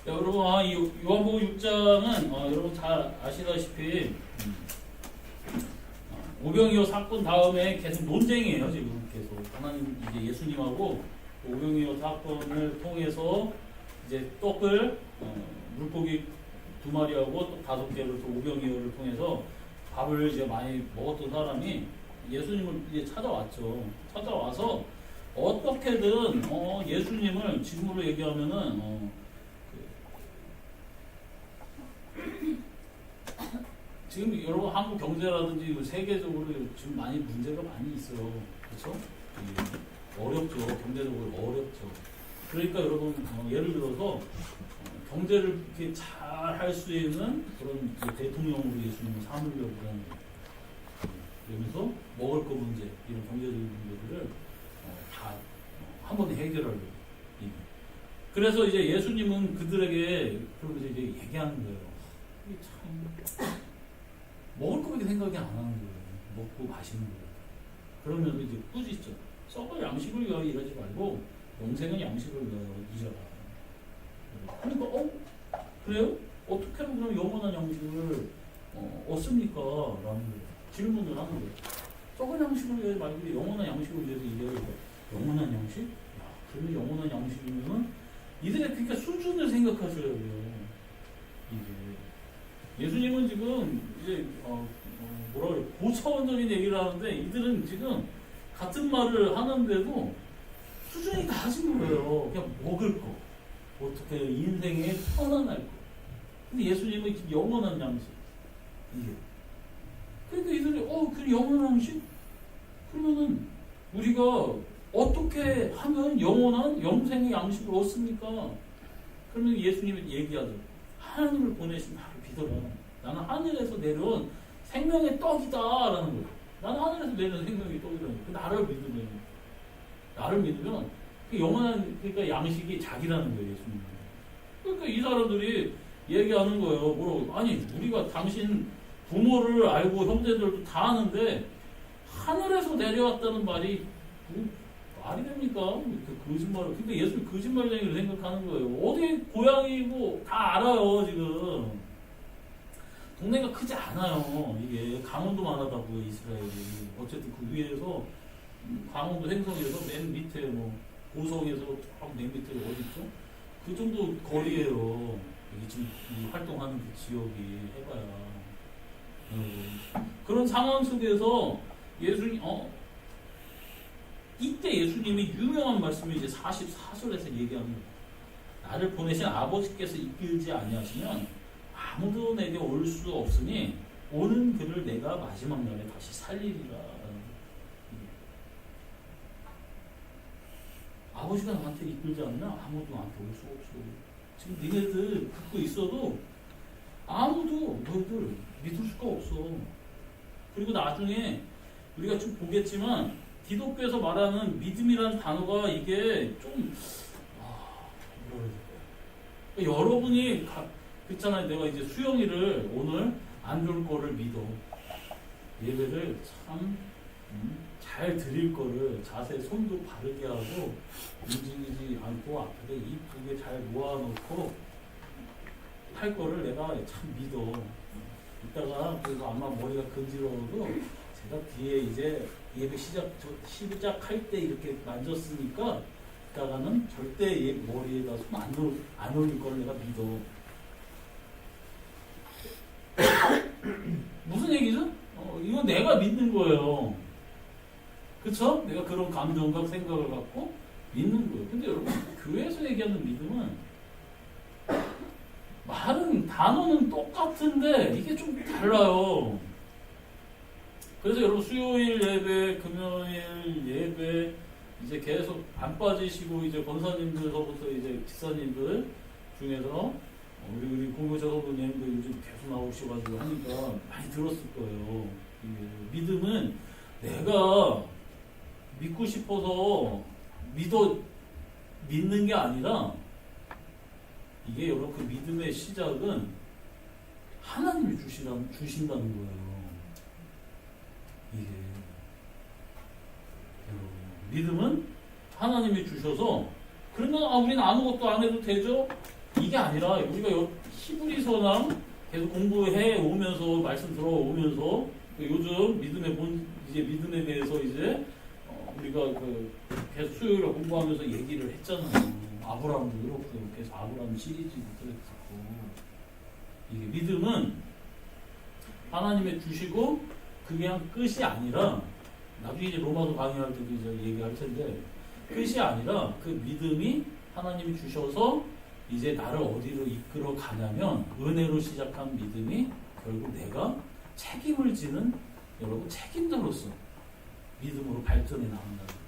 자, 여러분, 이 요한복음 6장은 여러분 잘 아시다시피 오병이어 사건 다음에 계속 논쟁이에요. 지금 계속 하나님 이제 예수님하고 오병이어 사건을 통해서 이제 떡을 물고기 2마리하고 떡 5개를 또 오병이어를 통해서 밥을 이제 많이 먹었던 사람이 예수님을 이제 찾아왔죠. 찾아와서 어떻게든 예수님을 지금으로 얘기하면은 지금 여러분 한국 경제라든지 세계적으로 지금 많이 문제가 많이 있어요. 그렇죠? 어렵죠. 경제적으로 어렵죠. 그러니까 여러분 예를 들어서 경제를 이렇게 잘 할 수 있는 그런 대통령으로 예수님을 삼으려고 하는 거예요. 그러면서 먹을 거 문제, 이런 경제적인 문제들을 다 한번 해결하려고. 그래서 이제 예수님은 그들에게 그러면서 이제 얘기하는 거예요. 이게 참 먹을 거밖에 생각이 안 하는 거예요. 먹고 마시는 거예요. 그러면서 이제 꾸짖죠. 썩을 양식을 위하여 일하지 말고 영생은 양식을 위하여 잊어라. 그러니까 그래요? 어떻게 하면 그럼 영원한 양식을 얻습니까? 라는 거예요. 질문을 하는 거예요. 썩은 양식을 위해 말고 영원한 양식을 위해서 일해야 영원한 양식? 야, 그러면 영원한 양식이면은 이들의 그러니까 수준을 생각하셔야 돼요. 이게 예수님은 지금 이제 뭐라 그래 고차원적인 얘기를 하는데 이들은 지금 같은 말을 하는데도 수준이 낮은 거예요. 그냥 먹을 거, 어떻게 인생에 편안할 거. 근데 예수님은 영원한 양식 이게. 그러니까 이들이 그 영원한 양식? 그러면은 우리가 어떻게 하면 영원한 영생의 양식을 얻습니까? 그러면 예수님이 얘기하죠. 하나님을 보내신 나를 믿어라. 나는 하늘에서 내려온 생명의 떡이다 라는 거예요. 나는 하늘에서 내려온 생명의 떡이라는 거예요. 나를 믿으면 그 영원한 그러니까 양식이 자기라는 거예요. 예수님. 그러니까 이 사람들이 얘기하는 거예요. 아니 우리가 당신 부모를 알고 형제들도 다 아는데 하늘에서 내려왔다는 말이 말이 됩니까? 거짓말을. 근데 예수님 거짓말쟁이를 생각하는 거예요. 어디 고향이고 다 알아요, 지금. 동네가 크지 않아요. 이게 강원도 만하다고요, 이스라엘이. 어쨌든 그 위에서 강원도 행성에서 맨 밑에 고성에서 맨 밑에 어디 있죠? 그 정도 거리예요. 여기 지금 활동하는 그 지역이 해봐야. 그런 상황 속에서 예수님, 이때 예수님이 유명한 말씀을 이제 44절에서 얘기하는 거예요. 나를 보내신 아버지께서 이끌지 아니하시면 아무도 내게 올 수 없으니 오는 그를 내가 마지막 날에 다시 살리리라. 아버지가 나한테 이끌지 않으면 아무도 나한테 올 수 없어. 지금 니네들 듣고 있어도 아무도 너희들 믿을 수가 없어. 그리고 나중에 우리가 좀 보겠지만 기독교에서 말하는 믿음이라는 단어가 이게 좀 여러분이 그렇잖아요. 내가 이제 수영이를 오늘 안 좋을 거를 믿어. 예배를 참 잘 드릴 거를 자세 손도 바르게 하고 움직이지 않고 앞에 입 2개 잘 모아놓고 할 거를 내가 참 믿어. 이따가 그래서 아마 머리가 근지러워도 제가 뒤에 이제 예배 시작할 때 이렇게 만졌으니까 이따가는 절대 머리에다 손 안 올릴 걸 내가 믿어. 무슨 얘기죠? 이건 내가 믿는 거예요. 그쵸? 내가 그런 감정과 생각을 갖고 믿는 거예요. 근데 여러분, 교회에서 얘기하는 믿음은 말은, 단어는 똑같은데 이게 좀 달라요. 그래서 여러분 수요일 예배, 금요일 예배 이제 계속 안 빠지시고 이제 권사님들서부터 이제 집사님들 중에서 우리 공교자 선생님도 요즘 계속 나오셔가지고 하니까 많이 들었을 거예요. 믿음은 내가 믿고 싶어서 믿는 게 아니라 이게 여러분 그 믿음의 시작은 하나님이 주신다는 거예요. 이게 믿음은 하나님이 주셔서 그러면 우리는 아무것도 안 해도 되죠? 이 이게 아니라 우리가 히브리서랑 계속 공부해 오면서 말씀 들어오면서 요즘 이제 믿음에 대해서 이제 우리가 계속 수요일에 공부하면서 얘기를 했잖아요. 아브라함도 그렇고 계속 아브라함 시리즈도 그랬고 이게 믿음은 하나님의 주시고 그게 그냥 끝이 아니라 나중에 이제 로마서 강의할 때도 이제 얘기할 텐데 끝이 아니라 그 믿음이 하나님이 주셔서 이제 나를 어디로 이끌어 가냐면 은혜로 시작한 믿음이 결국 내가 책임을 지는 여러분 책임자로서 믿음으로 발전해 나간다는 거예요.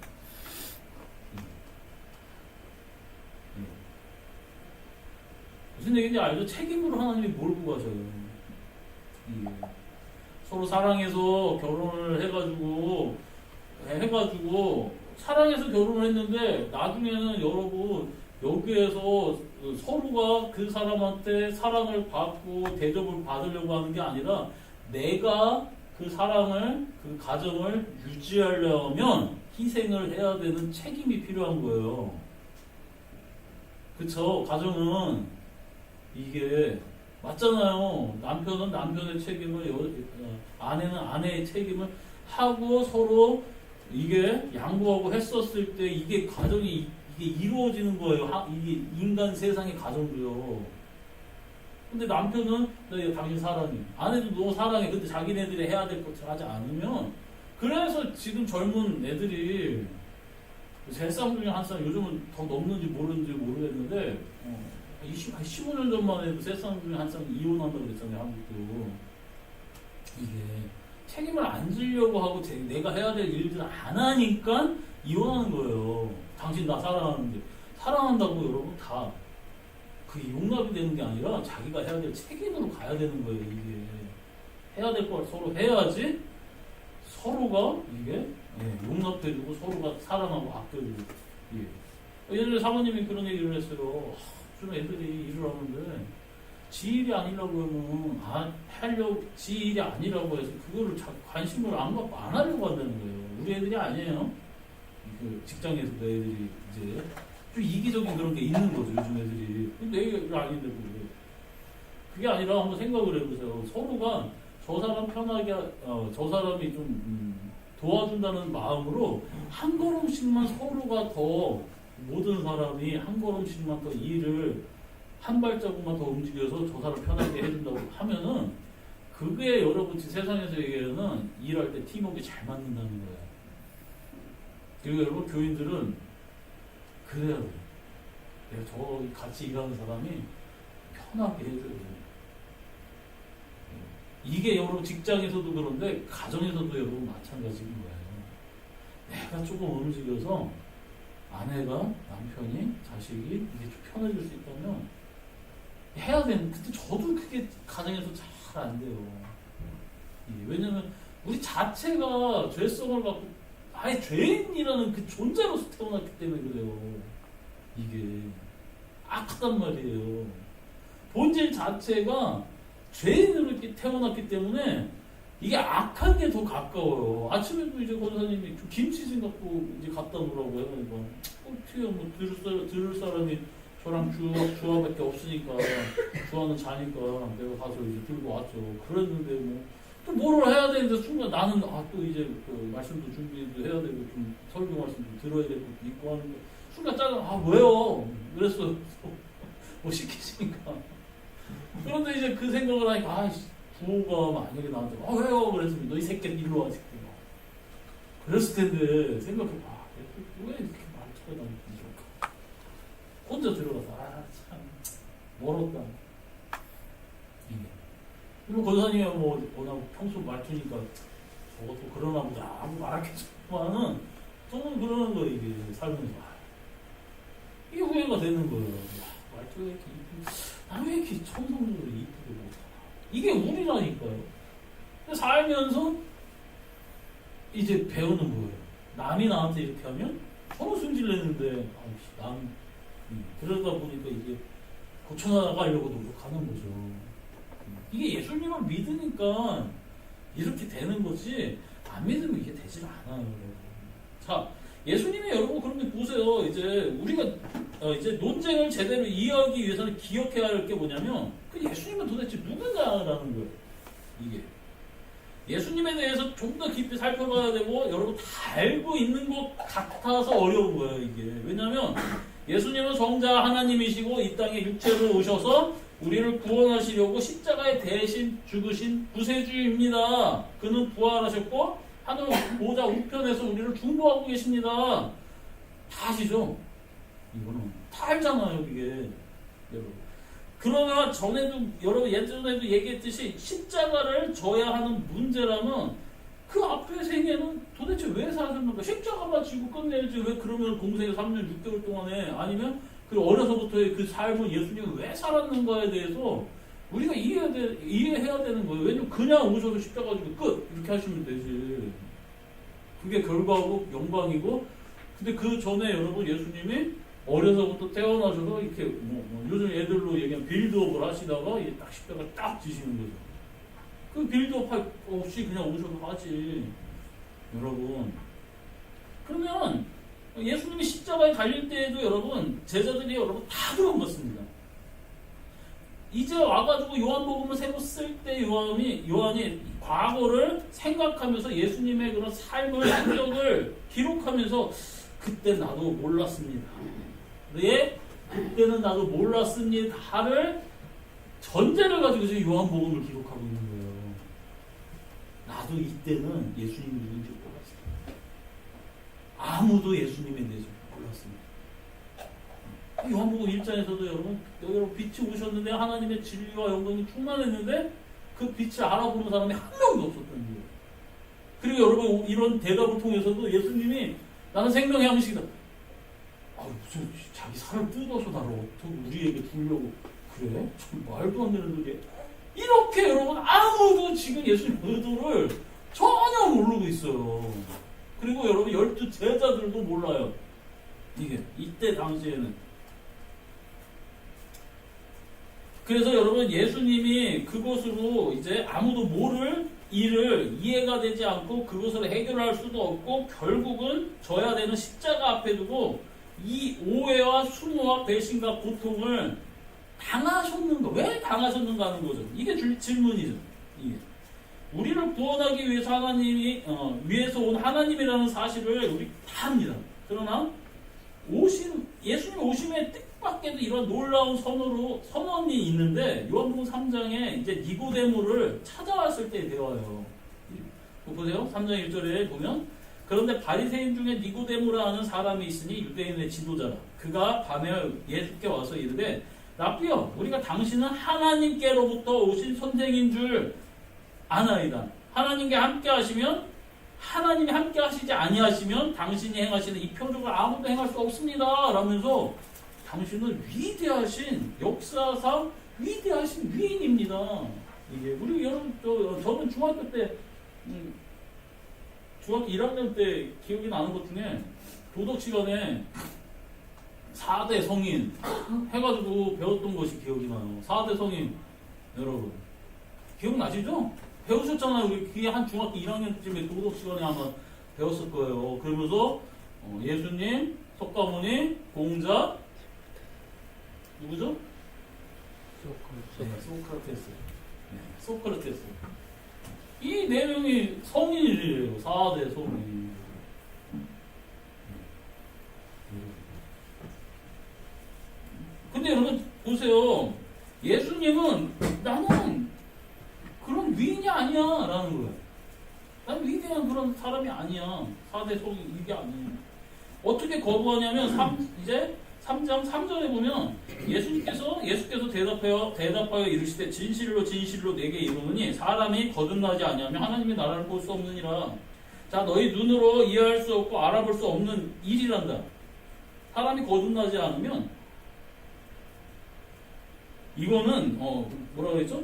무슨 얘기인지 알죠? 책임으로 하나님이 몰고 가셔요. 서로 사랑해서 결혼을 해가지고 사랑해서 결혼을 했는데 나중에는 여러분 여기에서 서로가 그 사람한테 사랑을 받고 대접을 받으려고 하는 게 아니라 내가 그 사랑을 그 가정을 유지하려면 희생을 해야 되는 책임이 필요한 거예요. 그쵸? 가정은 이게 맞잖아요. 남편은 남편의 책임을 아내는 아내의 책임을 하고 서로 이게 양보하고 했었을 때 이게 가정이 이게 이루어지는 거예요. 이게 인간 세상의 가정도요. 근데 남편은 당신 사랑해. 아내도 너 사랑해. 근데 자기네들이 해야 될 것을 하지 않으면 그래서 지금 젊은 애들이 세 쌍 중에 한 쌍 요즘은 더 넘는지 모르는지 모르겠는데 15년 전만 해도 세 쌍 중에 한 쌍 이혼한다고 그랬잖아요. 한국도. 이게 책임을 안 지려고 하고 내가 해야 될 일들을 안 하니까 이혼하는 거예요. 당신 나 사랑하는데. 사랑한다고 여러분 다 그게 용납이 되는 게 아니라 자기가 해야 될 책임으로 가야 되는 거예요. 이게 해야 될 걸 서로 해야지 서로가 이게 용납돼주고 서로가 사랑하고 아껴주고. 예전에 사모님이 그런 얘기를 했어요. 좀 애들이 일을 하는데 지 일이 아니라고 하면 지 일이 아니라고 해서 그거를 관심을 안 갖고 안 하려고 한다는 거예요. 우리 애들이 아니에요. 그 직장에서도 애들이 이제 좀 이기적인 그런 게 있는 거죠. 요즘 애들이. 내 일 아닌데 그게 아니라 한번 생각을 해보세요. 서로가 저 사람 편하게 저 사람이 좀 도와준다는 마음으로 한 걸음씩만 서로가 더 모든 사람이 한 걸음씩만 더 일을 한 발자국만 더 움직여서 저 사람 편하게 해준다고 하면은 그게 여러분 세상에서 얘기하는 일할 때 팀워크가 잘 맞는다는 거예요. 그리고 여러분 교인들은 그래야 돼요. 내가 저 같이 일하는 사람이 편하게 해줘야 돼요. 이게 여러분 직장에서도 그런데 가정에서도 여러분 마찬가지인 거예요. 내가 조금 움직여서 아내가 남편이 자식이 이게 좀 편해질 수 있다면 해야 되는. 근데 저도 그게 가정에서 잘 안 돼요. 왜냐면 우리 자체가 죄성을 갖고 아예 죄인이라는 그 존재로서 태어났기 때문에 그래요. 이게 악하단 말이에요. 본질 자체가 죄인으로 이렇게 태어났기 때문에 이게 악한 게 더 가까워요. 아침에도 이제 권사님이 김치 좀 갖고 이제 갖다 놓으라고 해가지고 어떻게 뭐 들을 사람이 저랑 주아밖에 없으니까 주아는 자니까 내가 가서 이제 들고 왔죠. 그랬는데 뭐 또 뭐를 해야 되는데 순간 나는 또 이제 그 말씀도 준비도 해야 되고 좀 설교 말씀도 들어야 되고 있고 하는데 순간 짜증 왜요? 그랬어. 뭐 시키시니까. 그런데 이제 그 생각을 하니까 부모가 만약에 나한테 왜요? 그랬으면 너 이 새끼 일로 와 새끼. 그랬을 텐데 생각해봐. 왜 이렇게 말투가 나는 이럴까? 혼자 들어가서 참 멀었다. 이게. 그리고 권사님이 워낙 평소 말투니까 저것도 그러나 보다 하고 말하겠지만은 저는 그러는 거예요. 이게 살면서 이게 후회가 되는 거예요. 말투가 이렇게 왜 이렇게 청성적으로 이쁘게 못하나. 이게 우리라니까요. 살면서 이제 배우는 거예요. 남이 나한테 이렇게 하면 서로 승질내는데 그러다 보니까 이게 고쳐나가려고 노력하는 거죠. 이게 예수님을 믿으니까 이렇게 되는 거지 안 믿으면 이게 되질 않아요. 자, 예수님이 여러분 그런데 보세요. 이제 우리가 이제 논쟁을 제대로 이해하기 위해서는 기억해야 할 게 뭐냐면 그 예수님은 도대체 누구냐라는 거예요. 이게 예수님에 대해서 좀 더 깊이 살펴봐야 되고 여러분 다 알고 있는 것 같아서 어려운 거예요. 이게 왜냐하면 예수님은 성자 하나님이시고 이 땅에 육체로 오셔서 우리를 구원하시려고 십자가에 대신 죽으신 구세주입니다. 그는 부활하셨고 하늘 보좌 우편에서 우리를 중보하고 계십니다. 다 아시죠? 이거는 다 알잖아요, 이게. 여러분. 그러나 전에도 여러분 예전에도 얘기했듯이 십자가를 져야 하는 문제라면 그 앞에 생애는 도대체 왜 사셨는가? 십자가만 지고 끝내야지 왜 그러면 공생에 3년 6개월 동안에 아니면 그 어려서부터의 그 삶을 예수님이 왜 살았는가에 대해서 우리가 이해해야 되는 거예요. 왜냐면 그냥 오셔서 십자가 지고 끝 이렇게 하시면 되지. 그게 결과고 영광이고. 근데 그 전에 여러분 예수님이 어려서부터 태어나셔서 이렇게 요즘 애들로 얘기하면 빌드업을 하시다가 이제 딱 십자가 딱 지시는 거죠. 그 빌드업 없이 그냥 오셔서 하지. 여러분. 그러면 예수님이 십자가에 달릴 때에도 여러분 제자들이 여러분 다 도망갔습니다. 이제 와가지고 요한복음을 새로 쓸 때 요한이 과거를 생각하면서 예수님의 그런 삶을 행적을 기록하면서 그때 나도 몰랐습니다. 네, 그때는 나도 몰랐습니다를 전제를 가지고 지금 요한복음을 기록하고 있는 거예요. 나도 이때는 예수님이 누군지 몰랐습니다. 아무도 예수님에 대해서 몰랐습니다. 요한복음 1장에서도 여러분 빛이 오셨는데 하나님의 진리와 영광이 충만했는데 그 빛을 알아보는 사람이 한 명도 없었던 거예요. 그리고 여러분 이런 대답을 통해서도 예수님이 나는 생명의 양식이다. 무슨 자기 살을 뜯어서 나를 어떻게 우리에게 주려고 그래? 참 말도 안 되는 소리야. 이렇게 여러분 아무도 지금 예수님 의도를 전혀 모르고 있어요. 그리고 여러분 12 제자들도 몰라요. 이때 당시에는. 그래서 여러분 예수님이 그것으로 이제 아무도 모를 일을 이해가 되지 않고 그것을 해결할 수도 없고 결국은 져야 되는 십자가 앞에 두고 이 오해와 수모와 배신과 고통을 당하셨는가? 왜 당하셨는가 하는 거죠. 이게 질문이죠. 이게. 우리를 구원하기 위해서 하나님이 위에서 온 하나님이라는 사실을 우리 다 압니다. 그러나 예수님 오심의 뜻밖에도 이런 놀라운 선언이 있는데 요한복음 3장에 이제 니고데모를 찾아왔을 때 배워요. 보세요. 3장 1절에 보면 그런데 바리새인 중에 니고데모라 하는 사람이 있으니 유대인의 지도자라. 그가 밤에 예수께 와서 이르되 라삐여 우리가 당신은 하나님께로부터 오신 선생인 줄 아나이다. 하나님께 함께 하시면 하나님이 함께 하시지 아니하시면 당신이 행하시는 이 표적을 아무도 행할 수 없습니다. 라면서 당신은 위대하신 역사상 위대하신 위인입니다. 이게 우리 여러분 저는 중학교 때 중학교 1학년 때 기억이 나는 것 중에 도덕 시간에 4대 성인 해가지고 배웠던 것이 기억이 나요. 4대 성인 여러분 기억나시죠? 배우셨잖아요. 우리 그게 한 중학교 1학년쯤에 도덕 시간에 아마 배웠을 거예요. 그러면서 예수님, 석가모니, 공자 누구죠? 소크라테스. 네, 소크라테스. 이 네 명이 성인이래요. 4대 성인. 근데 여러분 보세요. 예수님은 나는 그런 위인이 아니야 라는 거예요. 난 위대한 그런 사람이 아니야. 4대 성인 이게 아니에요. 어떻게 거부하냐면 이제 3장 3절에 보면 예수께서 대답하여 이르시되 진실로 진실로 내게 이르노니 사람이 거듭나지 아니하면 하나님의 나라를 볼 수 없느니라. 자 너희 눈으로 이해할 수 없고 알아볼 수 없는 일이란다. 사람이 거듭나지 않으면 이거는 뭐라 그랬죠?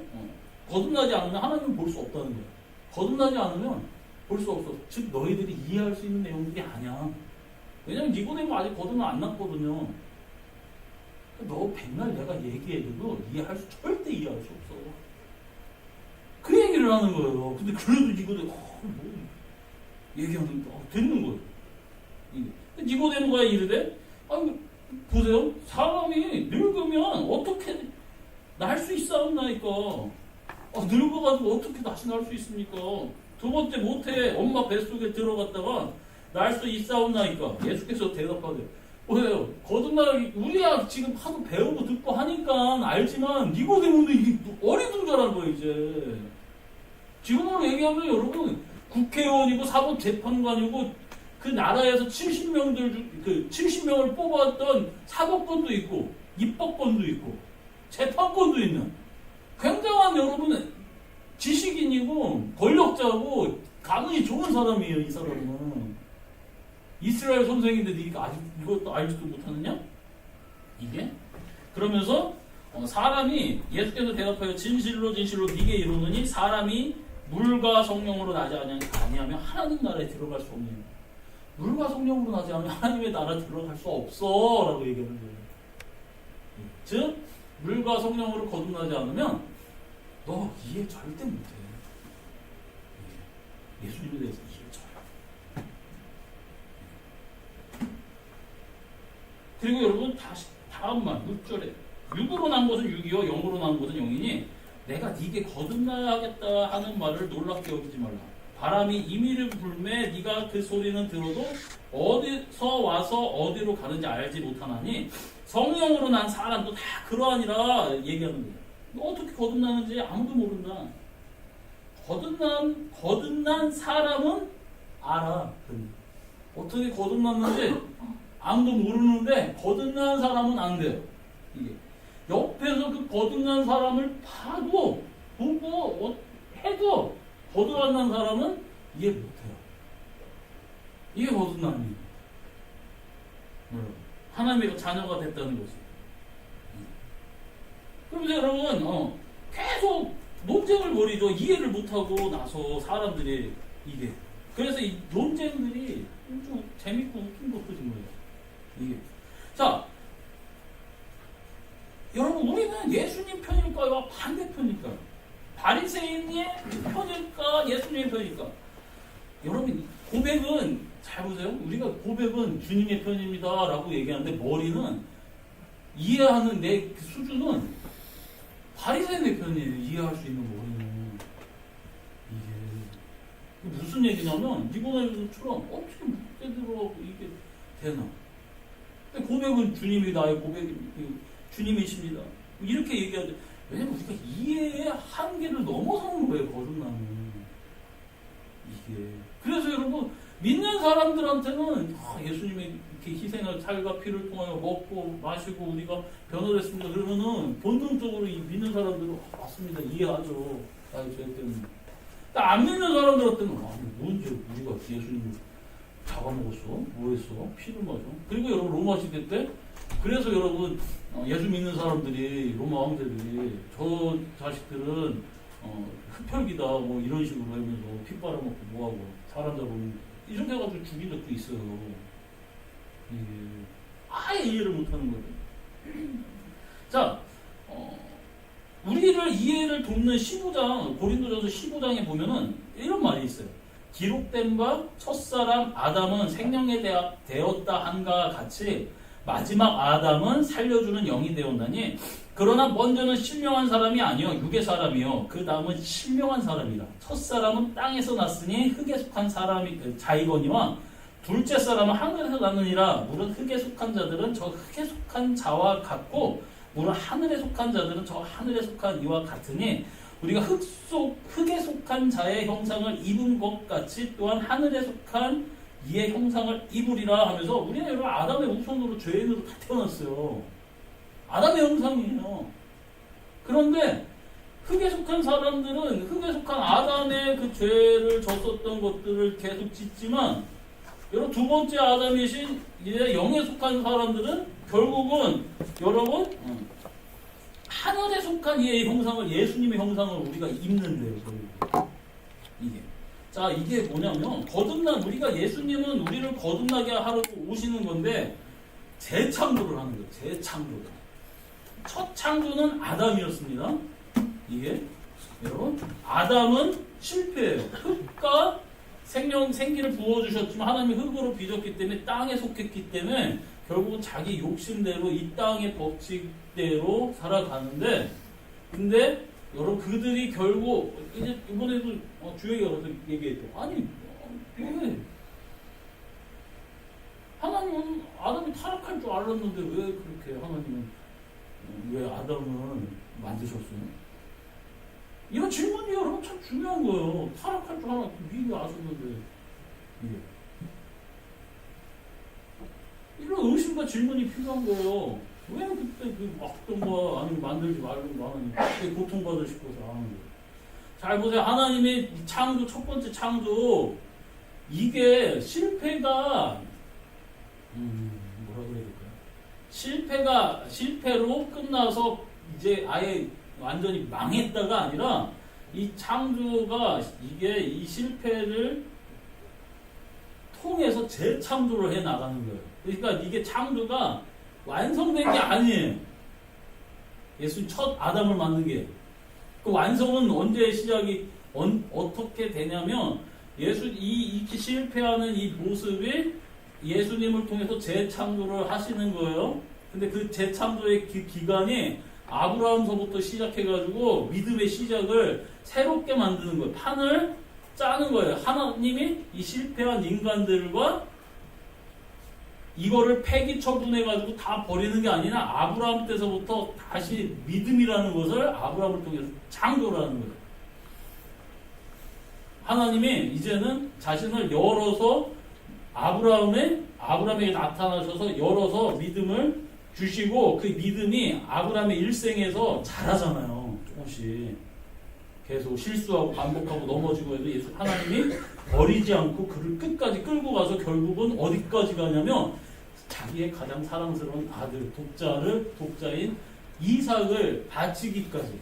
거듭나지 않으면 하나님을 볼 수 없다는 거야. 거듭나지 않으면 볼 수 없어. 즉 너희들이 이해할 수 있는 내용들이 아니야. 왜냐면 니고데모 아직 거듭나 안 났거든요. 너 백날 내가 얘기해도 절대 이해할 수 없어. 그 얘기를 하는 거예요. 근데 그래도 니고데모 뭐 얘기하는 듣는 거예요. 니고데모가 이르되 아니 보세요. 사람이 늙으면 어떻게 날 수 있사옵나이까. 늙어가지고 어떻게 다시 날 수 있습니까? 두 번째 모태 엄마 뱃속에 들어갔다가 날 수 있사옵나이까. 예수께서 대답하되 뭐예요? 거듭나기 우리야 지금 하도 배우고 듣고 하니까 알지만 니고데모는 이게 어리둥절한 거예요 이제. 지금으로 얘기하면 여러분 국회의원이고 사법재판관이고 그 나라에서 70명을 뽑았던 사법권도 있고 입법권도 있고 재판권도 있는 굉장한 여러분 지식인이고 권력자고 가문이 좋은 사람이에요. 이 사람은 이스라엘 선생인데 네가 아직 이것도 알지도 못하느냐? 이게 그러면서 사람이 예수께서 대답하여 진실로 진실로 네게 이르노니 사람이 물과 성령으로 나지 아니하면 하나님 나라에 들어갈 수 없는. 물과 성령으로 나지 않으면 하나님의 나라에 들어갈 수 없어 라고 얘기하는 거예요. 즉 물과 성령으로 거듭나지 않으면 너 이해 절대 못해. 예수님에 대해서 이해 절대. 그리고 여러분 다음 말 6절에 육으로 난 것은 육이요 영으로 난 것은 영이니 내가 네게 거듭나야 하겠다 하는 말을 놀랍게 여기지 말라. 바람이 임의를 불매 네가 그 소리는 들어도 어디서 와서 어디로 가는지 알지 못하나니 성령으로 난 사람도 다 그러하니라 얘기하는 거예요. 어떻게 거듭나는지 아무도 모른다. 거듭난 사람은 알아. 어떻게 거듭났는지 아무도 모르는데 거듭난 사람은 안 돼요. 이게 옆에서 그 거듭난 사람을 봐도 보고 해도 거듭난 사람은 이해 못해요. 이게 거듭남이에요. 하나님의 자녀가 됐다는 거지. 그러면서 여러분 계속 논쟁을 벌이죠. 이해를 못하고 나서 사람들이 이게 그래서 이 논쟁들이 좀 재밌고 웃긴 것도 좀 거예요. 이게 자 여러분 우리는 예수님 편일까요? 반대편일까요? 바리새인의 편일까? 예수님의 편일까? 여러분 고백은 잘 보세요. 우리가 고백은 주님의 편입니다 라고 얘기하는데 머리는 이해하는 내 그 수준은 바리새인의 편이에요. 이해할 수 있는 머리는. 이게 무슨 얘기냐면 니고데모처럼 어떻게 묻게 들어가고 이게 되나? 근데 고백은 주님이 나의 고백이 주님이십니다. 이렇게 얘기하죠. 왜냐면 우리가 이해의 한계를 넘어서는 거예요. 거듭나는 이게. 그래서 여러분 믿는 사람들한테는 예수님의 이렇게 희생을 살과 피를 통하여 먹고 마시고 우리가 변화됐습니다. 그러면은 본능적으로 이 믿는 사람들은 맞습니다. 이해하죠. 나의 죄 때문에. 안 믿는 사람들한테는 뭔지 우리가 예수님을 잡아먹었어? 뭐했어? 피를 마셔? 그리고 여러분 로마 시대 때 그래서 여러분 예수 믿는 사람들이 로마 왕들이 저 자식들은 흡혈귀다 뭐 이런 식으로 하면서 피 빨아먹고 뭐하고 사람 잡으면 이렇게 해가지고 죽인 적도 있어요. 아예 이해를 못하는 거예요. 자, 우리를 이해를 돕는 15장 고린도전서 15장에 보면은 이런 말이 있어요. 기록된 바 첫사람 아담은 생명에 되었다 한가 같이 마지막 아담은 살려주는 영이 되었나니 그러나 먼저는 신명한 사람이 아니요 육의 사람이요 그 다음은 신명한 사람이라. 첫사람은 땅에서 났으니 흙에 속한 사람이 자이거니와 둘째 사람은 하늘에서 났느니라. 물은 흙에 속한 자들은 저 흙에 속한 자와 같고 물은 하늘에 속한 자들은 저 하늘에 속한 이와 같으니 우리가 흙에 속한 자의 형상을 입은 것 같이 또한 하늘에 속한 이의 형상을 입으리라 하면서 우리는 여러분 아담의 후손으로 죄인으로 다 태어났어요. 아담의 형상이에요. 그런데 흙에 속한 사람들은 흙에 속한 아담의 그 죄를 졌었던 것들을 계속 짓지만 여러분 두 번째 아담이신 이제 영에 속한 사람들은 결국은 여러분 하늘에 속한 이의 형상을 예수님의 형상을 우리가 입는데요. 이게 자 이게 뭐냐면 거듭난 우리가 예수님은 우리를 거듭나게 하러 오시는 건데 재창조를 하는 거예요. 재창조. 첫 창조는 아담이었습니다. 이게 여러분 아담은 실패예요. 흙과 생기를 부어주셨지만 하나님이 흙으로 빚었기 때문에 땅에 속했기 때문에 결국은 자기 욕심대로 이 땅의 법칙대로 살아가는데, 근데 여러분 그들이 결국 이제 이번에도 주혁이가 그래서 얘기했죠. 아니 왜 하나님은 아담이 타락할 줄 알았는데 왜 그렇게 하나님은 왜 아담을 만드셨어요? 이런 질문이 여러분 참 중요한 거예요. 타락할 줄 알았고 미리 아셨는데 이런 의심과 질문이 필요한 거예요. 왜 그때 그 막던가 아니면 만들지 말던가 하나님 고통받을 싶어서 하는 거예요. 잘 보세요. 하나님의 창조, 첫 번째 창조, 이게 실패가 뭐라 그래야 될까요? 실패로 끝나서 이제 아예 완전히 망했다가 아니라 이 창조가 이게 이 실패를 통해서 재창조를 해 나가는 거예요. 그러니까 이게 창조가 완성된 게 아니에요. 예수님 첫 아담을 만든 게. 그 완성은 언제 시작이 어떻게 되냐면 이렇게 실패하는 이 모습이 예수님을 통해서 재창조를 하시는 거예요. 근데 그 재창조의 그 기간이 아브라함서부터 시작해가지고 믿음의 시작을 새롭게 만드는 거예요. 판을 짜는 거예요. 하나님이 이 실패한 인간들과 이거를 폐기 처분해가지고 다 버리는 게 아니라 아브라함 때서부터 다시 믿음이라는 것을 아브라함을 통해서 창조를 하는 거예요. 하나님이 이제는 자신을 열어서 아브라함에게 나타나셔서 열어서 믿음을 주시고, 그 믿음이 아브라함의 일생에서 자라잖아요. 조금씩 계속 실수하고 반복하고 넘어지고 해도 하나님이 버리지 않고 그를 끝까지 끌고 가서 결국은 어디까지 가냐면 자기의 가장 사랑스러운 아들 독자인 이삭을 바치기까지.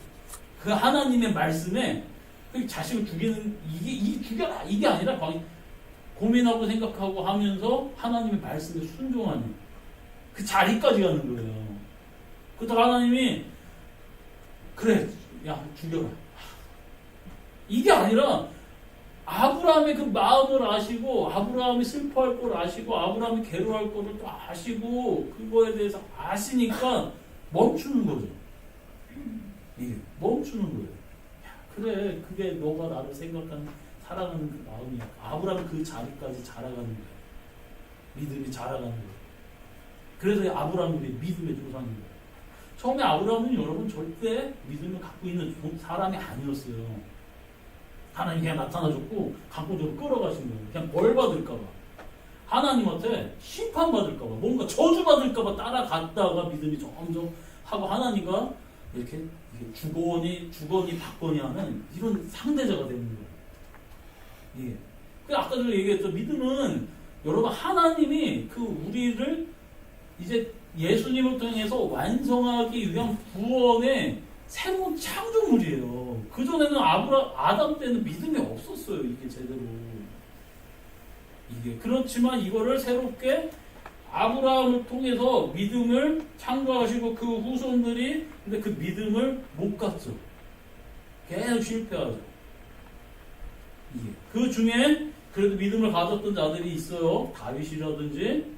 그 하나님의 말씀에 그 자식을 죽이는 죽여라 이게 아니라 고민하고 생각하고 하면서 하나님의 말씀에 순종하는 그 자리까지 가는 거예요. 그렇다고 하나님이 그래 야 죽여라 이게 아니라 아브라함의 그 마음을 아시고, 아브라함이 슬퍼할 걸 아시고, 아브라함이 괴로워할 거를 또 아시고, 그거에 대해서 아시니까 멈추는 거죠. 이게 멈추는 거예요. 야, 그래 그게 너가 나를 생각하는 사랑하는 그 마음이야. 아브라함이 그 자리까지 자라가는 거예요. 믿음이 자라가는 거예요. 그래서 아브라함이 믿음의 조상인 거예요. 처음에 아브라함은 여러분 절대 믿음을 갖고 있는 사람이 아니었어요. 하나님 그냥 나타나줬고 강권적으로 끌어가신 거예요. 그냥 벌 받을까봐, 하나님한테 심판받을까봐, 뭔가 저주받을까봐 따라갔다가 믿음이 점점 하고 하나님과 이렇게 주거니 받거니 하는 이런 상대자가 되는 거예요. 예. 그 아까 전에 얘기했죠. 믿음은 여러분 하나님이 그 우리를 이제 예수님을 통해서 완성하기 위한 구원의 새로운 창조물이에요. 그전에는 아담 때는 믿음이 없었어요. 이게 제대로. 그렇지만 이거를 새롭게 아브라함을 통해서 믿음을 창조하시고 그 후손들이 근데 그 믿음을 못 갖죠. 계속 실패하죠. 그 중에 그래도 믿음을 가졌던 자들이 있어요. 다윗이라든지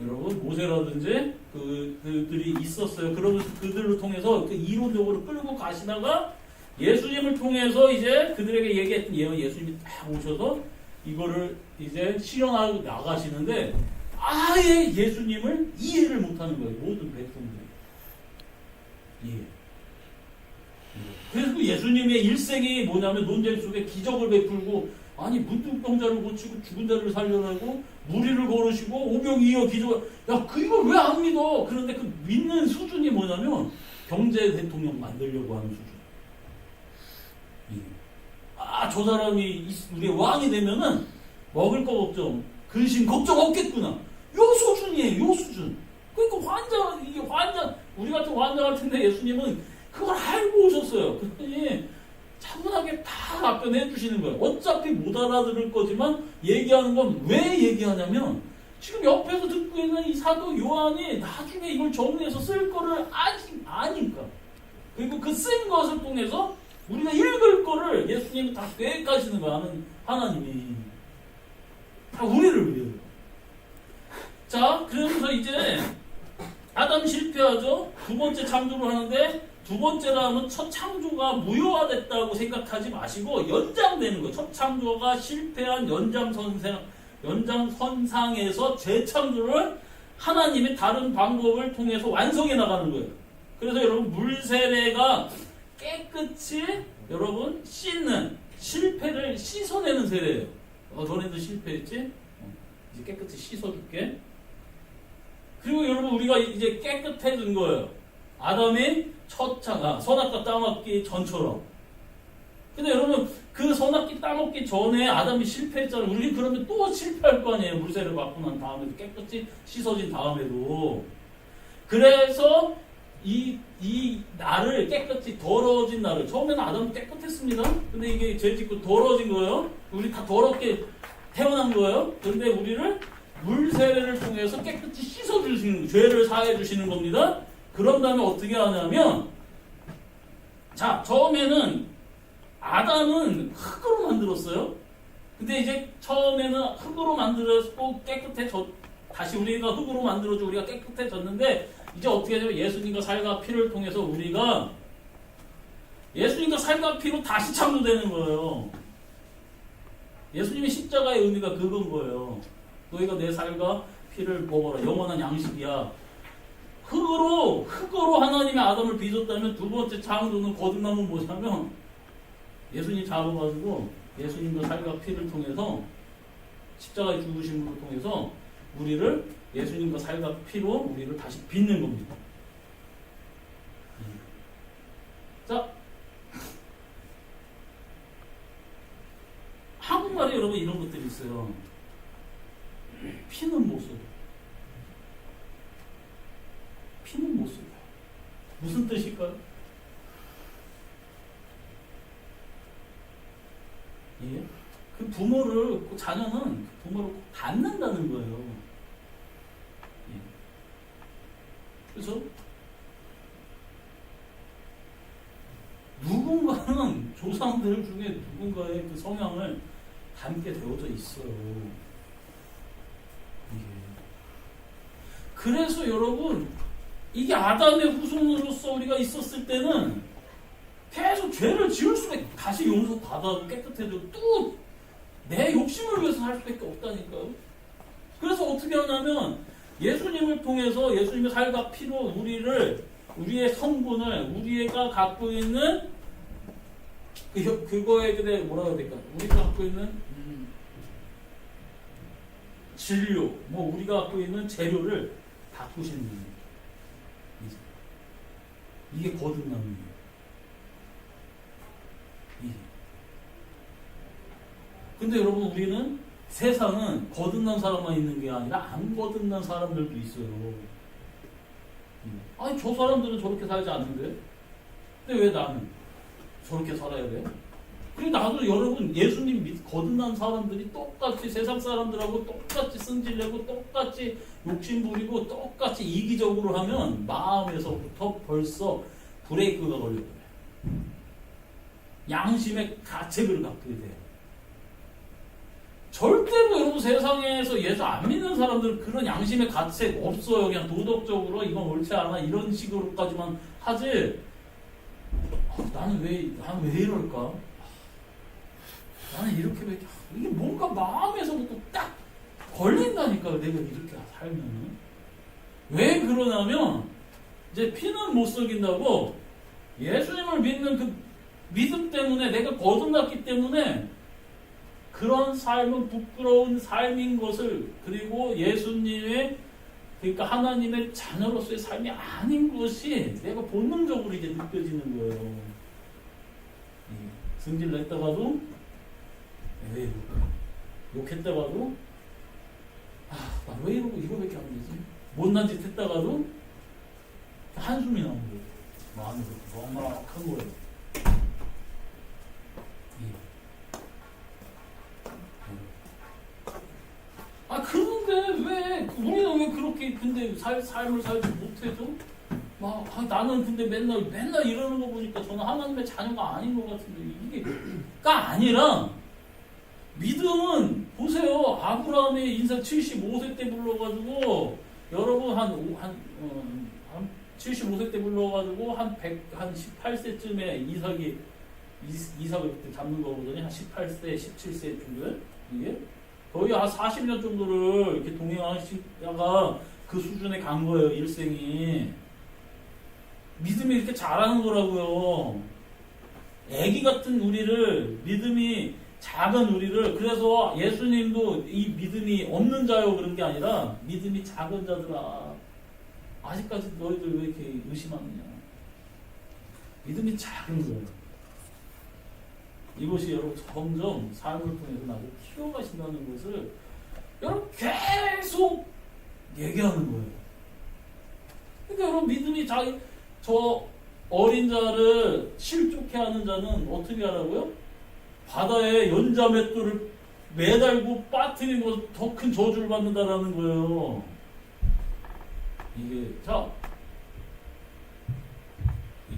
여러분 모세라든지 그들이 있었어요. 그러면서 그들을 통해서 그 이론적으로 끌고 가시다가 예수님을 통해서 이제 그들에게 얘기했던 예언, 예수님이 딱 오셔서 이거를 이제 실현하고 나가시는데 아예 예수님을 이해를 못하는 거예요. 모든 백성들이. 그래서 예수님의 일생이 뭐냐면 논쟁 속에 기적을 베풀고, 아니 문둥병자를 고치고 죽은 자를 살려내고 무리를 걸으시고 오병이어 기적을, 야 이걸 왜 안 믿어? 그런데 그 믿는 수준이 뭐냐면 경제 대통령 만들려고 하는 수준. 저 사람이 우리의 왕이 되면은 먹을 거 걱정, 근심 걱정 없겠구나. 요 수준이에요. 요 수준. 그러니까 우리 같은 환자 같은데 예수님은 그걸 알고 오셨어요. 그랬더니 차분하게 다 답변해 주시는 거예요. 어차피 못 알아들을 거지만 얘기하는 건 왜 얘기하냐면 지금 옆에서 듣고 있는 이 사도 요한이 나중에 이걸 정리해서 쓸 거를 아니까. 그리고 그 쓴 것을 통해서 우리가 읽을 거를 예수님이 다 계획하시는 거야. 하나님이. 다 우리를 위해요. 자, 그래서 이제 아담 실패하죠. 두 번째 창조를 하는데 두 번째로 하면 첫 창조가 무효화됐다고 생각하지 마시고 연장되는 거예요. 첫 창조가 실패한 연장선상에서 재창조를 하나님의 다른 방법을 통해서 완성해 나가는 거예요. 그래서 여러분 물 세례가 깨끗이 여러분 씻는 실패를 씻어내는 세례예요. 너네도 실패했지? 이제 깨끗이 씻어줄게. 그리고 여러분 우리가 이제 깨끗해진 거예요. 아담이 첫 차가 선악과 따먹기 전처럼. 근데 여러분 그 선악기 따먹기 전에 아담이 실패했잖아요. 우리는 그러면 또 실패할 거 아니에요. 물세를 받고 난 다음에도 깨끗이 씻어진 다음에도. 그래서 이 나를 깨끗이 더러워진 나를 처음에는 아담은 깨끗했습니다. 근데 이게 죄 짓고 더러워진 거예요. 우리 다 더럽게 태어난 거예요. 근데 우리를 물세례를 통해서 깨끗이 씻어주시는 죄를 사해 주시는 겁니다. 그런 다음에 어떻게 하냐면 자 처음에는 아담은 흙으로 만들었어요. 근데 이제 처음에는 흙으로 만들었고 깨끗해졌 다시 우리가 흙으로 만들어주고 우리가 깨끗해졌는데 이제 어떻게 하냐면 예수님과 살과 피를 통해서 우리가 예수님과 살과 피로 다시 창조되는 거예요. 예수님의 십자가의 의미가 그건 거예요. 너희가 내 살과 피를 먹어라. 영원한 양식이야. 흙으로 하나님의 아담을 빚었다면 두 번째 창조는 거듭남은 뭐냐면 예수님 잡아가지고 예수님과 살과 피를 통해서 십자가의 죽으심을 통해서 우리를 예수님과 살과 피로 우리를 다시 빚는 겁니다. 자, 한국말에 여러분 이런 것들이 있어요. 피는 못 써요. 피는 못 써요. 무슨 뜻일까요? 예? 그 부모를, 그 자녀는 그 부모를 꼭 닮는다는 거예요. 예. 그래서 누군가는 조상들 중에 누군가의 그 성향을 닮게 되어져 있어요. 예. 그래서 여러분 이게 아담의 후손으로서 우리가 있었을 때는 계속 죄를 지을 수밖에 다시 용서받아도 깨끗해도 또 내 욕심을 위해서 살 수밖에 없다니까요. 그래서 어떻게 하냐면 예수님을 통해서 예수님의 살과 피로 우리의 성분을 우리가 갖고 있는 그거에 대해 뭐라 해야 될까? 우리가 갖고 있는 진료, 우리가 갖고 있는 재료를 바꾸시는 거예요. 이게 거듭남이에요. 근데 여러분 우리는 세상은 거듭난 사람만 있는 게 아니라 안 거듭난 사람들도 있어요. 아니 저 사람들은 저렇게 살지 않는데 근데 왜 나는 저렇게 살아야 돼? 그리고 나도 여러분 예수님 거듭난 사람들이 똑같이 세상 사람들하고 똑같이 승질내고 똑같이 욕심부리고 똑같이 이기적으로 하면 마음에서부터 벌써 브레이크가 걸려요. 양심의 가책을 갖게 돼요. 절대로 여러분 세상에서 예수 안 믿는 사람들은 그런 양심의 가책 없어요. 그냥 도덕적으로 이건 옳지 않아 이런 식으로까지만 하지. 나는 왜 이럴까? 나는 이렇게밖에 이게 뭔가 마음에서부터 딱 걸린다니까요. 내가 이렇게 살면은 왜 그러냐면 이제 피는 못 속인다고 예수님을 믿는 그 믿음 때문에 내가 거듭났기 때문에 그런 삶은 부끄러운 삶인 것을 그리고 예수님의 그러니까 하나님의 자녀로서의 삶이 아닌 것이 내가 본능적으로 이제 느껴지는 거예요. 승질 냈다가도 왜 이럴까? 욕했다가도 나 왜 이러고 이거밖에 안 되지? 못난 짓 했다가도 한숨이 나오는 거예요. 마음이 막막한 거예요. 그런데 왜 우리는 왜 그렇게 근데 삶을 살지 못해도 나는 근데 맨날 이러는 거 보니까 저는 하나님의 자녀가 아닌 것 같은데 이게가 아니라 믿음은 보세요. 아브라함이 인생 75세 때 불러가지고 여러분 한 75세 때 불러가지고 한 18세쯤에 이삭을 그때 잡는 거거든요. 한 18세, 17세 정도에 이게 거의 한 40년 정도를 이렇게 동행하시다가 그 수준에 간 거예요. 일생이. 믿음이 이렇게 잘하는 거라고요. 애기 같은 우리를, 믿음이 작은 우리를, 그래서 예수님도 이 믿음이 없는 자요 그런 게 아니라 믿음이 작은 자들아 아직까지 너희들 왜 이렇게 의심하느냐. 믿음이 작은 거예요. 이것이 여러분 점점 삶을 통해서 나를 키워가신다는 것을 여러분 계속 얘기하는 거예요. 그러니까 여러분 믿음이 저 어린 자를 실족해 하는 자는 어떻게 하라고요? 바다에 연자맷돌을 매달고 빠뜨리고 더 큰 저주를 받는다라는 거예요. 이게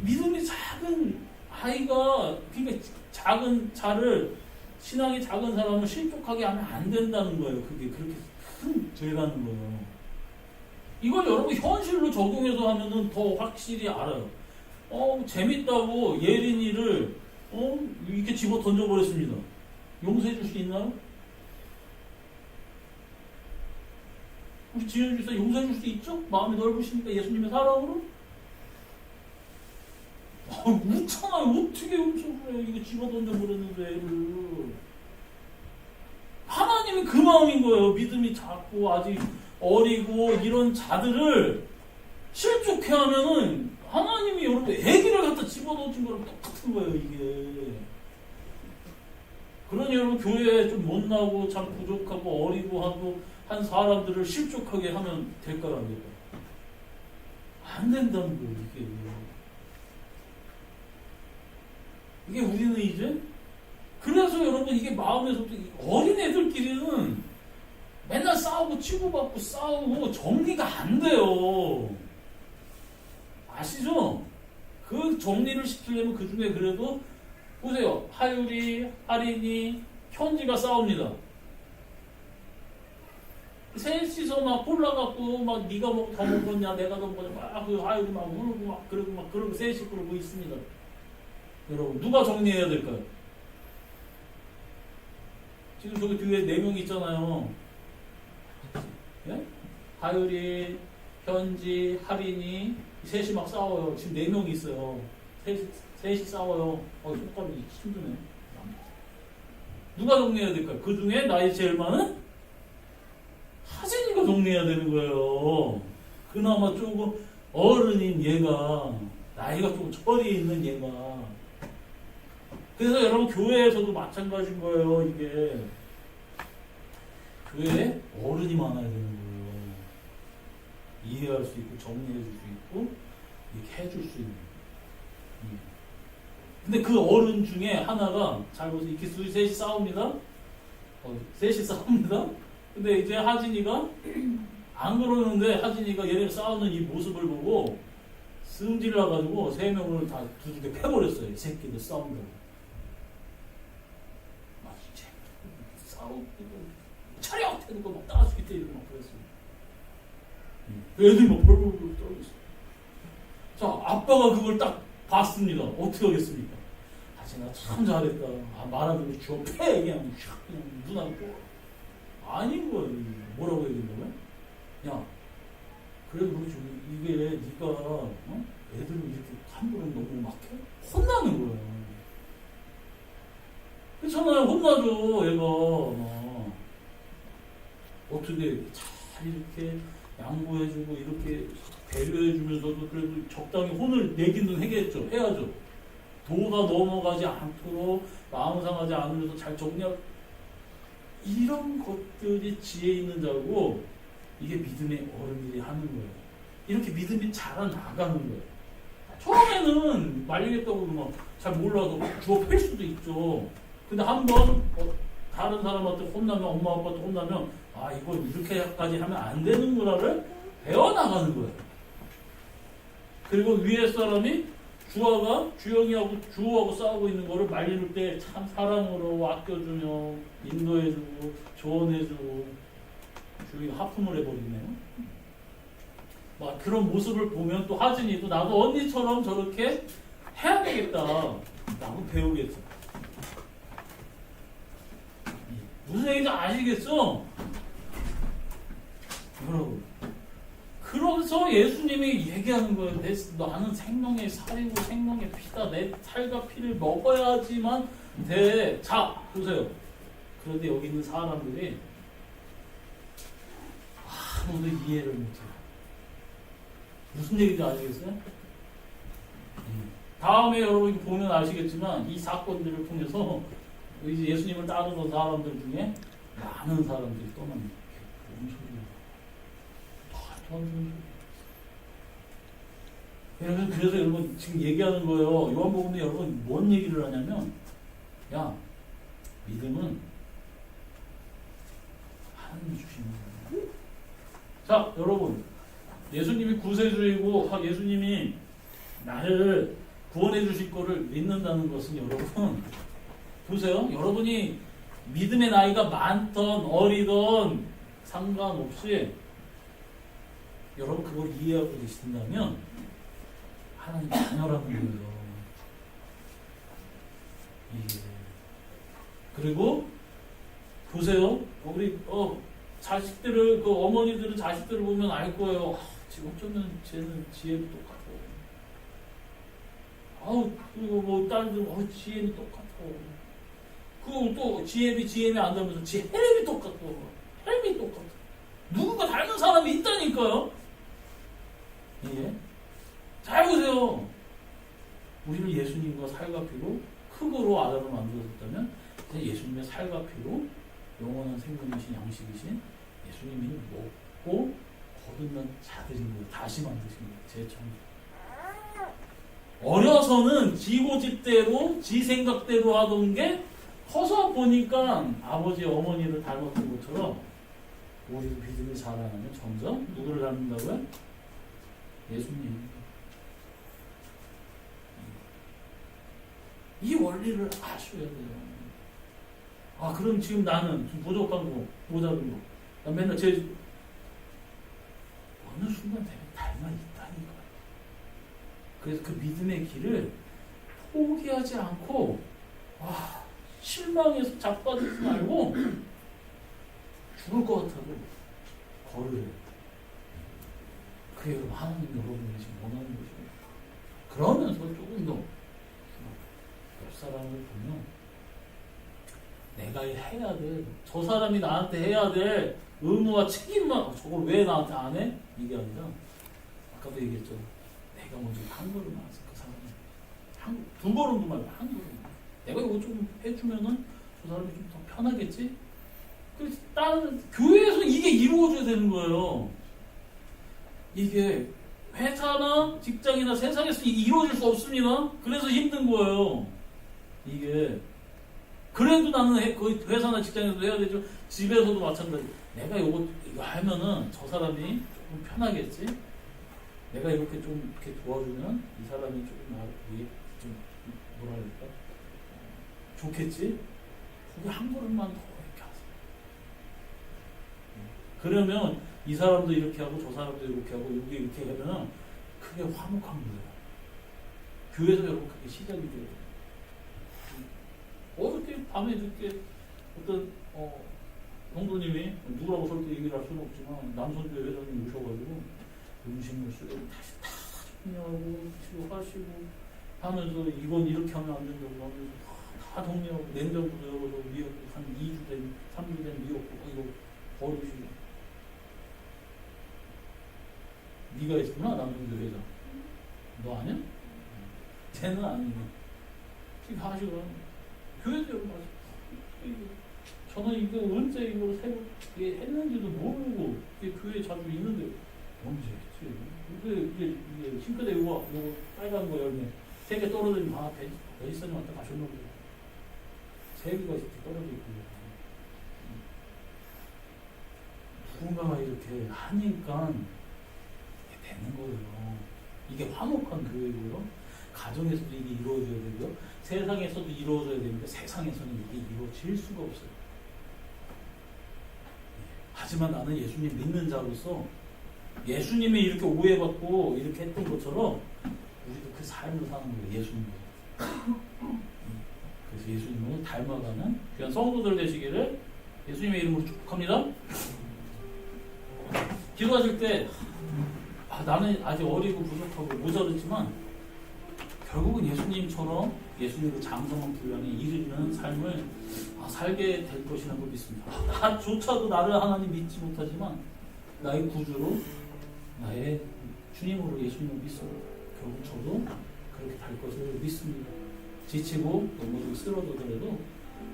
믿음이 작은 아이가, 그러니까 작은 자를, 신앙이 작은 사람을 실족하게 하면 안 된다는 거예요. 그게 그렇게 큰 죄라는 거예요. 이걸 여러분 현실로 적용해서 하면은 더 확실히 알아요. 재밌다고 예린이를 이렇게 집어 던져버렸습니다. 용서해 줄 수 있나요? 우리 지은 주사 용서해 줄 수 있죠? 마음이 넓으시니까 예수님의 사랑으로? 웃잖아요. 어떻게 용서를 해요? 이거 집어 던져버렸는데 애를. 하나님이 그 마음인 거예요. 믿음이 작고 아직 어리고 이런 자들을 실족해 하면은 하나님이 여러분 애기를 갖다 집어넣은 거랑 똑같은 거예요. 이게. 그러니 여러분 교회에 좀 못나고 참 부족하고 어리고 하고 한 사람들을 실족하게 하면 될까요? 안 될까요? 안 된다는 거예요. 이게 우리는 이제 그래서 여러분 이게 마음에서부터 어린 애들끼리는 맨날 싸우고 치고받고 싸우고 정리가 안 돼요. 아시죠? 그 정리를 시키려면 그 중에 그래도 보세요. 하율이, 하린이, 현지가 싸웁니다. 셋이서 막 골라갖고 막 네가 뭐 더 먹었냐 내가 더 먹었냐 막 그 하율이 막 울고 막 그러고 셋이 그러고 있습니다. 여러분 누가 정리해야 될까요? 지금 저기 뒤에 4명 있잖아요. 예? 하율이, 현지, 하린이 셋이 막 싸워요. 지금 4명이 있어요. 셋이 싸워요. 손가락이 힘드네. 누가 정리해야 될까요? 그 중에 나이 제일 많은 하진이가 정리해야 되는 거예요. 그나마 조금 어른인 얘가, 나이가 조금 처리에 있는 얘가. 그래서 여러분 교회에서도 마찬가지인 거예요. 이게 교회에 어른이 많아야 되는 거예요. 이해할 수 있고 정리해 줄 수 있고 이렇게 해줄 수 있는. 근데 그 어른 중에 하나가 잘 보세요. 이렇게 셋이 싸웁니다. 셋이 싸웁니다. 근데 이제 하진이가 안 그러는데 하진이가 얘네 싸우는 이 모습을 보고 승질 나가지고 3명을 다 두들겨 패버렸어요. 이 새끼들 싸운다고. 싸우고 차려! 해놓고 막 따스게 때리고 막 그랬어요. 애들이 막 벌벌 떨고 있어요. 자, 아빠가 그걸 딱 봤습니다. 어떻게 하겠습니까? 하진아 참 잘했다. 말하는 거 주워 패! 그냥 눈하고 아닌 거예요. 뭐라고 해야 된다고요? 야, 그래도 그렇지. 이게 네가 애들을 이렇게 함부로 너무 막 혼나는 거예요. 그렇잖아요. 혼나죠. 얘가 어떻게 잘 이렇게 양보해주고 이렇게 배려해주면서도 그래도 적당히 혼을 내기는 해야죠. 도가 넘어가지 않도록 마음 상하지 않으면서 잘 정리하고 이런 것들이 지혜 있는 자고 이게 믿음의 어른들이 하는 거예요. 이렇게 믿음이 자라나가는 거예요. 처음에는 말리겠다고 막 잘 몰라서 주워 팰 수도 있죠. 근데 한번 다른 사람한테 혼나면 엄마 아빠한테 혼나면 이걸 이렇게까지 하면 안 되는구나를 배워나가는 거예요. 그리고 위에 사람이 주영이하고 주호하고 싸우고 있는 거를 말릴 때 참 사랑으로 아껴주며 인도해주고 조언해주고 주영이가 하품을 해버리네요. 막 그런 모습을 보면 또 하진이도 나도 언니처럼 저렇게 해야 되겠다 라고 배우겠어. 무슨 얘기인지 아시겠어? 여러분, 그러면서 예수님이 얘기하는 거예요. 나는 생명의 살이고 생명의 피다. 내 살과 피를 먹어야지만 돼. 자, 보세요. 그런데 여기 있는 사람들이 아무도 이해를 못해요. 무슨 얘기인지 아시겠어요? 다음에 여러분 보면 아시겠지만 이 사건들을 통해서 이제 예수님을 따르던 사람들 중에 많은 사람들이 떠납니다. 뭔 소리야? 말도 안 되는 소리야. 여러분, 그래서 여러분 지금 얘기하는 거예요. 요한복음에 여러분 뭔 얘기를 하냐면, 야, 믿음은 하나님이 주시는 거예요. 자, 여러분, 예수님이 구세주이고 예수님이 나를 구원해 주실 거를 믿는다는 것은 여러분 보세요. 여러분이 믿음의 나이가 많던 어리던 상관없이 여러분 그걸 이해하고 계신다면 하나님 자녀라는 거예요. 예. 그리고 보세요. 우리 자식들을 어머니들은 자식들을 보면 알 거예요. 지금 어쩌면 쟤는 지혜도 똑같고, 그리고 뭐 딸들 지혜는 똑같고. 그리고 또 지혜비 안 닮으면서 헬미 똑같고 헬미 똑같고 누군가 닮은 사람이 있다니까요. 예. 잘 보세요. 우리를 예수님과 살과 피로 흙으로 아담을 만들어줬다면 이제 예수님의 살과 피로 영원한 생명이신 양식이신 예수님이 먹고 거듭난 자들인 거예요. 다시 만드신 거예요. 재창조. 어려서는 지 고집대로 지 생각대로 하던 게 커서 보니까 아버지 어머니를 닮았던 것처럼 우리도 믿음이 자라나면 점점 누구를 닮는다고요? 예수님. 이 원리를 아셔야 돼요. 그럼 지금 나는 좀 부족한 거, 모자른 거, 난 맨날 어느 순간 되면 닮아 있다니까. 그래서 그 믿음의 길을 포기하지 않고 실망해서 자빠지지 말고 죽을 것 같아도 걸으래요. 그게 여러분 하나님 여러분이 지금 원하는 것이에요. 그러면서 조금 더 옆 사람을 보면 내가 해야 돼. 저 사람이 나한테 해야 돼. 의무와 책임만 저걸 왜 나한테 안 해? 이게 아니라 아까도 얘기했죠. 내가 먼저 한 걸음 나왔어. 그 사람이 두 걸음도 말고 한 걸음. 내가 이거 좀 해주면은 저 사람이 좀 더 편하겠지? 그래서 다른 교회에서 이게 이루어져야 되는 거예요. 이게 회사나 직장이나 세상에서 이루어질 수 없습니다. 그래서 힘든 거예요. 이게 그래도 나는 그 회사나 직장에서도 해야 되죠. 집에서도 마찬가지. 내가 이거 하면은 저 사람이 조금 편하겠지? 내가 이렇게 좀 이렇게 도와주면 이 사람이 조금 나를 위해 좀 뭐라 그럴까? 좋겠지? 그게 한 걸음만 더 이렇게 하세요. 그러면 이 사람도 이렇게 하고 저 사람도 이렇게 하고 여기 이렇게 하면 그게 화목한 거예요. 교회에서 여러분 그게 시작이 돼요. 어저께 밤에 늦게 어떤 형도님이 누구라고 절대 얘기를 할 수는 없지만 남선교회 회장님 오셔가지고 음식물 쓰레기 다시 다 정리하고 치료하시고 하면서 이건 이렇게 하면 안 된다고 하면서 다 정리하고 냉장고도 열어서 미역국 한 2주 된 3주 된 미역국 이거 버리시고. 네가 했구나 남성교회 회장. 너 아니야? 쟤는 아니네. 지금 하시고 교회도 여러분 저는 이거 언제 이걸 새로 했는지도 모르고 이게 교회에 자주 있는데 언제 했지? 이게 싱크대 요거 빨간 거 열매 3개 떨어지면 베이스님한테 가셨나 보다. 3개가 이렇게 떨어져 있고 누군가가 이렇게 하니까 되는 거예요. 이게 화목한 교회고요. 가정에서도 이게 이루어져야 되고요. 세상에서도 이루어져야 되는데 세상에서는 이게 이루어질 수가 없어요. 하지만 나는 예수님 믿는 자로서 예수님이 이렇게 오해받고 이렇게 했던 것처럼 우리도 그 삶을 사는 거예요. 예수님. 그래서 예수님을 닮아가는 귀한 성도들 되시기를 예수님의 이름으로 축복합니다. 기도하실 때 나는 아직 어리고 부족하고 모자르지만 결국은 예수님처럼 예수님의 그 장성한 분량에 이르는 삶을 살게 될 것이라는 걸 믿습니다. 나조차도 나를 하나님 믿지 못하지만 나의 구주로 나의 주님으로 예수님을 믿습니다. 결국 저도 그렇게 될 것을 믿습니다. 지치고 넘어지고 쓰러져더라도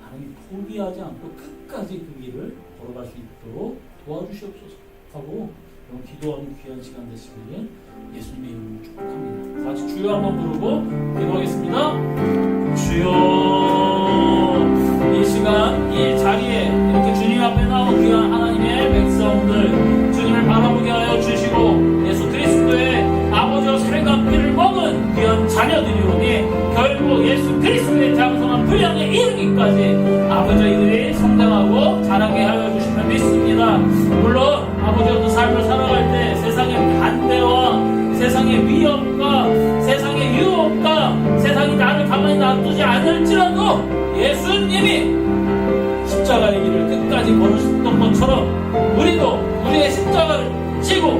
하나님 포기하지 않고 끝까지 그 길을 걸어갈 수 있도록 도와주시옵소서 하고 여러분 기도하는 귀한 시간 되시기를 예수님의 이름으로 축복합니다. 같이 주여 한번 부르고 기도하겠습니다. 주여, 이 시간 이 자리에 이렇게 주님 앞에 나온 귀한 하나님의 백성들 주님을 바라보게 하여 주시고 예수 그리스도의 아버지와 살과 피를 먹은 귀한 자녀들이오니 결국 예수 그리스도의 장성한 분량에 이르기까지 아버지와 이들이 성장하고 자라게 하여 주시면 믿습니다. 물론 아버지와 그 삶을 살아갈 때 세상의 반대와 세상의 위협과 세상의 유혹과 세상이 나를 가만히 놔두지 않을지라도 예수님이 십자가의 길을 끝까지 걸으셨던 것처럼 우리도 우리의 십자가를 지고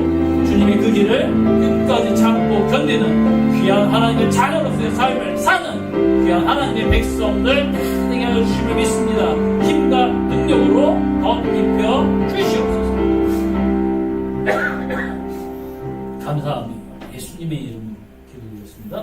주님이 그 길을 끝까지 참고 견디는 귀한 하나님의 자녀로서의 삶을 사는 귀한 하나님의 백성들 되게 하여 주심을 믿습니다. 힘과 능력으로 더 입혀 주시옵소서. 감사합니다. 예수님의 이름으로 기도드렸습니다.